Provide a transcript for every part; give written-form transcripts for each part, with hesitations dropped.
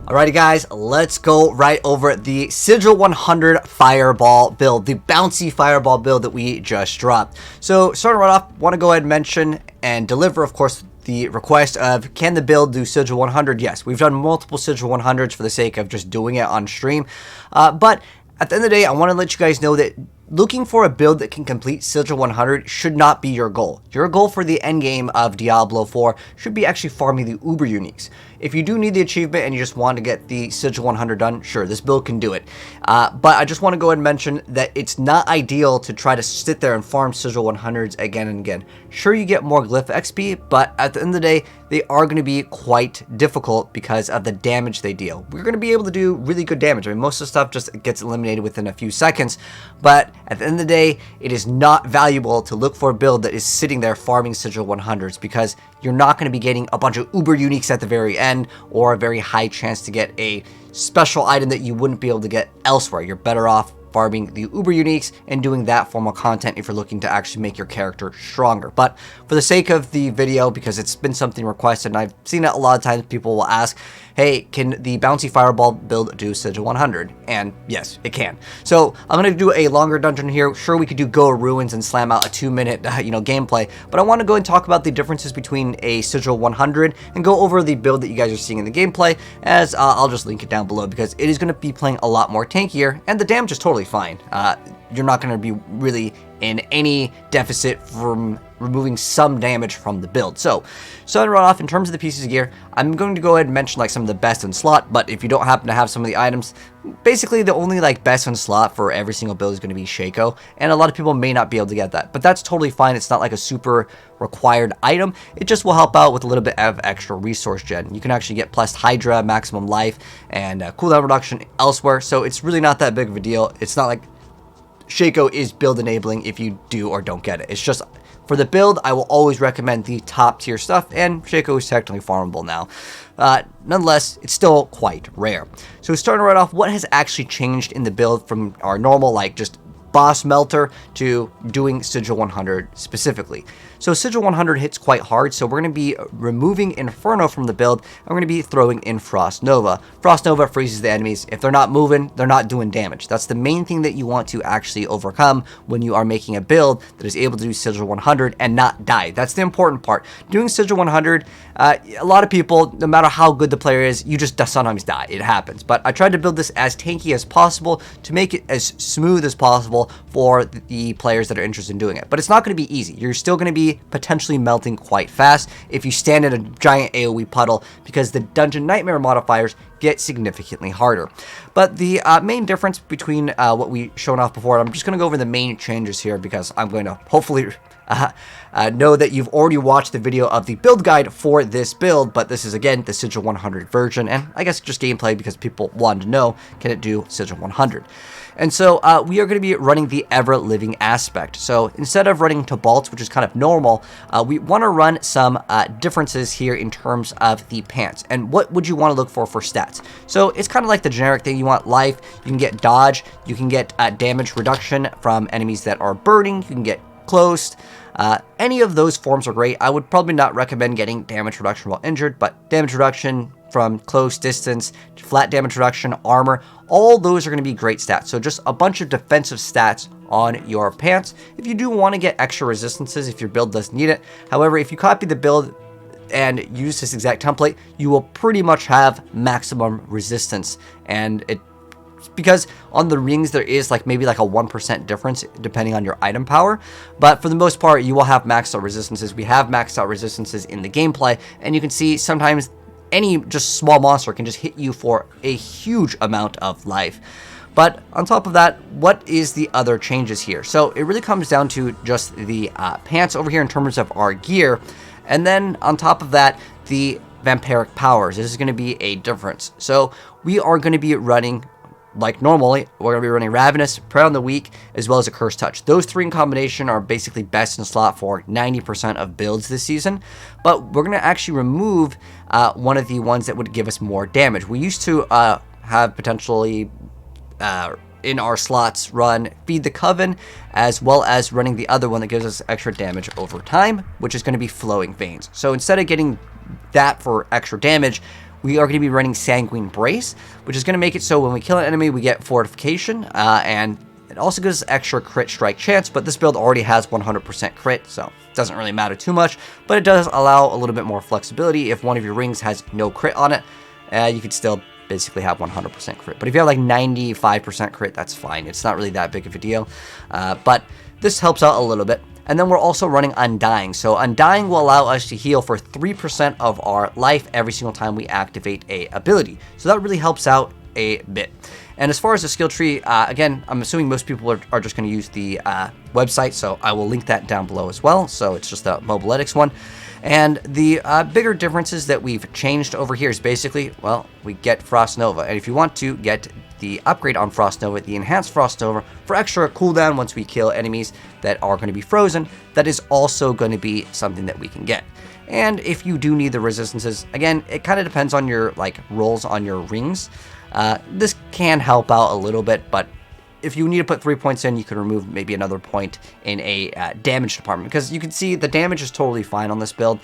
Alrighty guys, let's go right over the Sigil 100 Fireball build, the Bouncy Fireball build that we just dropped. So starting right off, want to go ahead and mention and deliver, of course, the request of, can the build do Sigil 100? Yes, we've done multiple Sigil 100s for the sake of just doing it on stream, but at the end of the day, I want to let you guys know that looking for a build that can complete Sigil 100 should not be your goal. Your goal for the end game of Diablo 4 should be actually farming the Uber Uniques. If you do need the achievement and you just want to get the Sigil 100 done, sure, this build can do it. But I just want to go ahead and mention that it's not ideal to try to sit there and farm Sigil 100s again and again. Sure, you get more glyph XP, but at the end of the day, they are going to be quite difficult because of the damage they deal. We're going to be able to do really good damage. I mean, most of the stuff just gets eliminated within a few seconds, but at the end of the day, it is not valuable to look for a build that is sitting there farming Sigil 100s because you're not going to be getting a bunch of Uber Uniques at the very end or a very high chance to get a special item that you wouldn't be able to get elsewhere. You're better off farming the Uber Uniques and doing that form of content if you're looking to actually make your character stronger. But for the sake of the video, because it's been something requested and I've seen it a lot of times, people will ask, hey, can the Bouncy Fireball build do Sigil 100? And yes, it can. So I'm going to do a longer dungeon here. Sure, we could do Go Ruins and slam out a 2-minute gameplay, but I want to go and talk about the differences between a Sigil 100 and go over the build that you guys are seeing in the gameplay, as I'll just link it down below because it is going to be playing a lot more tankier and the damage is totally fine. You're not going to be really in any deficit from removing some damage from the build. So starting right off, in terms of the pieces of gear, I'm going to go ahead and mention like some of the best in slot, but if you don't happen to have some of the items, basically the only like best in slot for every single build is going to be Shaco, and a lot of people may not be able to get that, but that's totally fine. It's not like a super required item. It just will help out with a little bit of extra resource gen. You can actually get plus Hydra, maximum life, and cooldown reduction elsewhere, so it's really not that big of a deal. It's not like Shaco is build enabling if you do or don't get it. It's just for the build, I will always recommend the top tier stuff, and Shaco is technically farmable now. Nonetheless, it's still quite rare. So starting right off, what has actually changed in the build from our normal like just boss melter to doing Sigil 100 specifically? So Sigil 100 hits quite hard, so we're going to be removing Inferno from the build, and we're going to be throwing in Frost Nova. Frost Nova freezes the enemies. If they're not moving, they're not doing damage. That's the main thing that you want to actually overcome when you are making a build that is able to do Sigil 100 and not die. That's the important part. Doing Sigil 100, a lot of people, no matter how good the player is, you just sometimes die. It happens. But I tried to build this as tanky as possible to make it as smooth as possible for the players that are interested in doing it. But it's not going to be easy. You're still going to be potentially melting quite fast if you stand in a giant AoE puddle, because the Dungeon Nightmare modifiers get significantly harder. But the main difference between what we shown off before, I'm just going to go over the main changes here because I'm going to hopefully know that you've already watched the video of the build guide for this build, but this is again the Sigil 100 version, and I guess just gameplay because people wanted to know, can it do Sigil 100? And so we are going to be running the ever-living aspect. So instead of running to bolts, which is kind of normal, we want to run some differences here in terms of the pants. And what would you want to look for stats? So it's kind of like the generic thing. You want life, you can get dodge, you can get damage reduction from enemies that are burning, you can get closed. Any of those forms are great. I would probably not recommend getting damage reduction while injured, but damage reduction from close distance, flat damage reduction, armor, all those are going to be great stats. So just a bunch of defensive stats on your pants. If you do want to get extra resistances, if your build does need it. However, if you copy the build and use this exact template, you will pretty much have maximum resistance, and because on the rings there is like maybe like a 1% difference depending on your item power, but for the most part you will have maxed out resistances. We have maxed out resistances in the gameplay, and you can see sometimes any just small monster can just hit you for a huge amount of life. But on top of that, what is the other changes here? So it really comes down to just the pants over here in terms of our gear, and then on top of that, the vampiric powers. This is going to be a difference. So we are going to be running, like normally, we're going to be running Ravenous, Prey on the Weak, as well as a Cursed Touch. Those three in combination are basically best in slot for 90% of builds this season, but we're going to actually remove one of the ones that would give us more damage. We used to have potentially in our slots run Feed the Coven, as well as running the other one that gives us extra damage over time, which is going to be Flowing Veins. So instead of getting that for extra damage, we are going to be running Sanguine Brace, which is going to make it so when we kill an enemy, we get Fortification, and it also gives us extra crit strike chance, but this build already has 100% crit, so it doesn't really matter too much, but it does allow a little bit more flexibility. If one of your rings has no crit on it, you could still basically have 100% crit. But if you have like 95% crit, that's fine. It's not really that big of a deal, but this helps out a little bit. And then we're also running Undying. So Undying will allow us to heal for 3% of our life every single time we activate a ability. So that really helps out a bit. And as far as the skill tree, again, I'm assuming most people are just going to use the website, so I will link that down below as well. So it's just the Mobiletics one. And the bigger differences that we've changed over here is basically, well, we get Frost Nova. And if you want to get the upgrade on Frost Nova, the Enhanced Frost Nova, for extra cooldown once we kill enemies that are going to be frozen, that is also going to be something that we can get. And if you do need the resistances, again, it kind of depends on your rolls on your rings. This can help out a little bit, but if you need to put 3 points in, you can remove maybe another point in a damage department, because you can see the damage is totally fine on this build.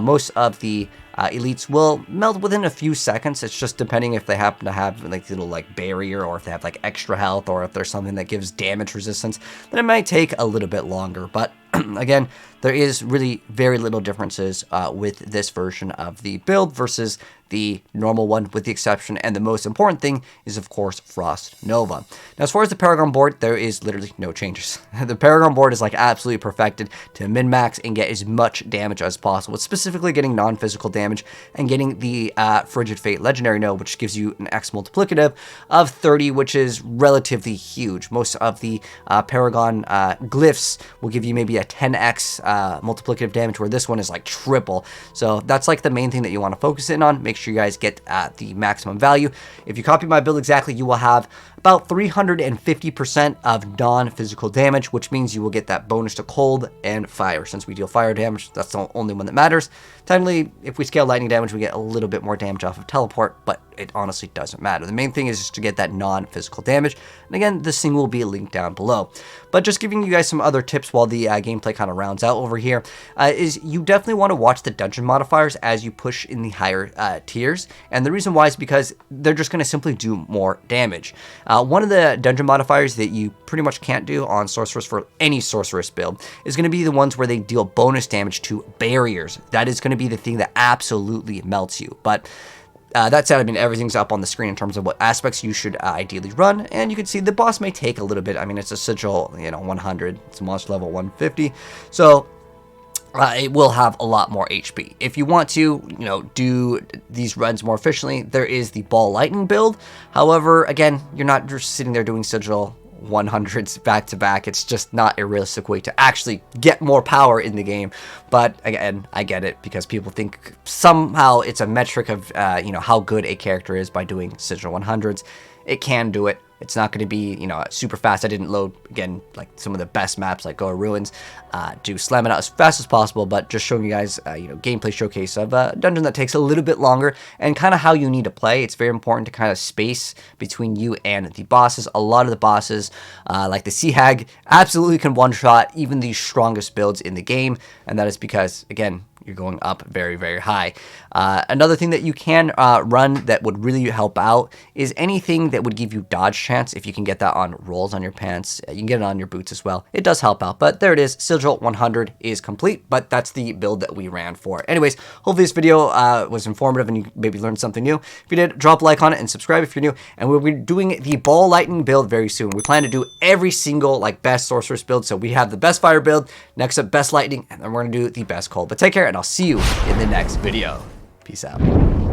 Most of the elites will melt within a few seconds. It's just depending if they happen to have like little barrier, or if they have like extra health, or if there's something that gives damage resistance, then it might take a little bit longer. But again, there is really very little differences with this version of the build versus the normal one, with the exception, and the most important thing is, of course, Frost Nova. Now, as far as the Paragon board, there is literally no changes. The Paragon board is absolutely perfected to min-max and get as much damage as possible. It's specifically getting non-physical damage and getting the Frigid Fate Legendary Node, which gives you an X multiplicative of 30, which is relatively huge. Most of the Paragon glyphs will give you maybe a 10x multiplicative damage, where this one is triple. So that's the main thing that you want to focus in on. Make sure you guys get the maximum value. If you copy my build exactly, you will have about 350% of non-physical damage, which means you will get that bonus to cold and fire. Since we deal fire damage, that's the only one that matters. Technically, if we scale lightning damage, we get a little bit more damage off of teleport, but it honestly doesn't matter. The main thing is just to get that non-physical damage. And again, this thing will be linked down below. But just giving you guys some other tips while the gameplay kind of rounds out over here, is you definitely want to watch the dungeon modifiers as you push in the higher tiers. And the reason why is because they're just going to simply do more damage. One of the dungeon modifiers that you pretty much can't do on Sorceress for any Sorceress build is going to be the ones where they deal bonus damage to barriers. That is going to be the thing that absolutely melts you. But that said, I mean, everything's up on the screen in terms of what aspects you should ideally run, and you can see the boss may take a little bit. I mean, it's a Sigil, 100, it's a monster level 150, so it will have a lot more HP. If you want to, do these runs more efficiently, there is the Ball Lightning build. However, again, you're not just sitting there doing Sigil 100s back to back. It's just not a realistic way to actually get more power in the game. But again, I get it, because people think somehow it's a metric of how good a character is by doing Sigil 100s. It can do it. It's not going to be, super fast. I didn't load, again, some of the best maps like Goa Ruins to slam it out as fast as possible, but just showing you guys, gameplay showcase of a dungeon that takes a little bit longer and kind of how you need to play. It's very important to kind of space between you and the bosses. A lot of the bosses, like the Sea Hag, absolutely can one-shot even the strongest builds in the game, and that is because, again, you're going up very, very high. Another thing that you can run that would really help out is anything that would give you dodge chance. If you can get that on rolls on your pants, you can get it on your boots as well. It does help out, but there it is. Sigil 100 is complete, but that's the build that we ran for. Anyways, hopefully this video was informative and you maybe learned something new. If you did, drop a like on it and subscribe if you're new. And we'll be doing the Ball Lightning build very soon. We plan to do every single best Sorceress build. So we have the best fire build, next up best lightning, and then we're gonna do the best cold. But take care, and I'll see you in the next video. Peace out.